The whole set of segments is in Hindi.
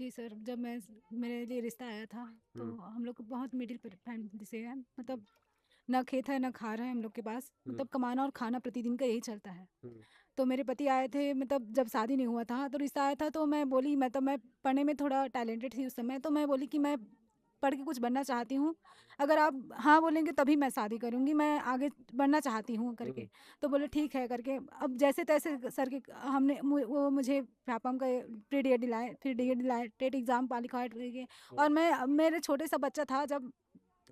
जी सर, जब मेरे लिए रिश्ता आया था तो हुँ, हम लोग बहुत मिडिल फैमिली से है, मतलब ना खेत है ना खार है हम लोग के पास, हुँ, मतलब कमाना और खाना प्रतिदिन का यही चलता है। हुँ, तो मेरे पति आए थे, मतलब जब शादी नहीं हुआ था तो रिश्ता आया था, तो मैं बोली, मैं पढ़ने में थोड़ा टैलेंटेड थी उस समय, तो मैं बोली कि मैं पढ़ के कुछ बनना चाहती हूँ, अगर आप हाँ बोलेंगे तभी मैं शादी करूँगी, मैं आगे बढ़ना चाहती हूँ करके। हुँ, तो बोले ठीक है करके, अब जैसे तैसे सर के हमने वो मुझे व्यापम का प्री डी एड दिलाए, फिर डी एड दिलाए, टेट एग्जाम क्वालिफाइड हुई। हुँ, और मैं मेरे छोटे सा बच्चा था जब,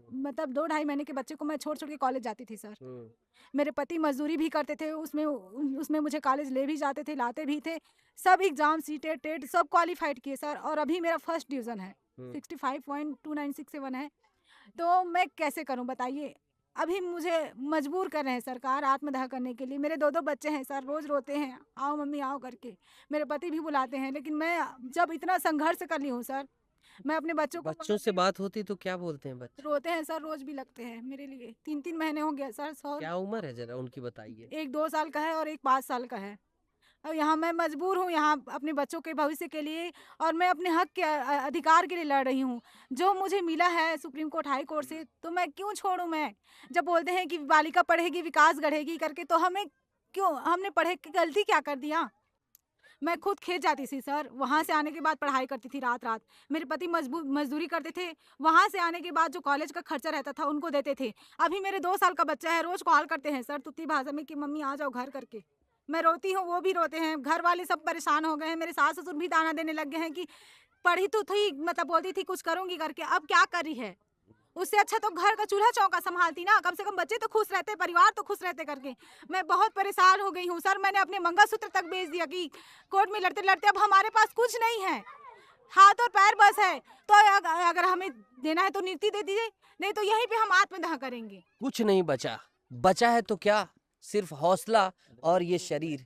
मतलब 2 ढाई महीने के बच्चे को मैं छोड़ छोड़ के कॉलेज जाती थी सर। हुँ, मेरे पति मज़दूरी भी करते थे, उसमें मुझे कॉलेज ले भी जाते थे, लाते भी थे। सब एग्ज़ाम सीटेट, टेट सब क्वालिफ़ाइड किए सर, और अभी मेरा फर्स्ट डिवीज़न है, हुँ। 65.2967 है। तो मैं कैसे करूँ बताइए? अभी मुझे मजबूर कर रहे हैं सरकार आत्मदाह करने के लिए। मेरे 2-2 बच्चे हैं सर, रोज़ रोते हैं, आओ मम्मी आओ करके। मेरे पति भी बुलाते हैं, लेकिन मैं जब इतना संघर्ष कर ली हूँ सर, मैं अपने बच्चों को बच्चों वहाँ से पे बात होती तो क्या बोलते हैं बच्चे? रोते हैं सर, रोज़ भी लगते हैं मेरे लिए। 3-3 महीने हो गए सर, क्या उम्र है ज़रा उनकी बताइए? एक 2 साल का है और एक 5 साल का है। अब यहाँ मैं मजबूर हूँ, यहाँ अपने बच्चों के भविष्य के लिए, और मैं अपने हक के अधिकार के लिए लड़ रही हूँ। जो मुझे मिला है सुप्रीम कोर्ट, हाई कोर्ट से, तो मैं क्यों छोड़ूँ मैं? जब बोलते हैं कि बालिका पढ़ेगी विकास गढ़ेगी करके, तो हमें क्यों, हमने पढ़े के गलती क्या कर दिया? मैं खुद खेत जाती थी सर, वहाँ से आने के बाद पढ़ाई करती थी रात-रात। मेरे पति मज़दूरी करते थे, वहाँ से आने के बाद जो कॉलेज का खर्चा रहता था उनको देते थे। अभी मेरे 2 साल का बच्चा है, रोज़ कॉल करते हैं सर तुत्ती भाषा में कि मम्मी आ जाओ घर करके। मैं रोती हूँ, वो भी रोते हैं, घर वाले सब परेशान हो गए हैं, मेरे सास-ससुर भी ताना देने लग गए हैं कि पढ़ी तो थी, मतलब बोलती थी कुछ करूँगी करके, अब क्या कर रही है? उससे अच्छा तो घर का चूल्हा-चौका सँभालती ना, कम से कम बच्चे तो खुश रहते, परिवार तो खुश रहते करके। मैं बहुत परेशान हो गई हूँ सर, मैंने अपने मंगलसूत्र तक बेच दिया कि कोर्ट में लड़ते-लड़ते अब हमारे पास कुछ नहीं है, हाथ और पैर बस है। तो अगर हमें देना है तो नियुक्ति दे दीजिए, नहीं तो यहीं पे हम आत्मदाह करेंगे। कुछ नहीं बचा। बचा है तो क्या? सिर्फ़ हौसला और ये शरीर।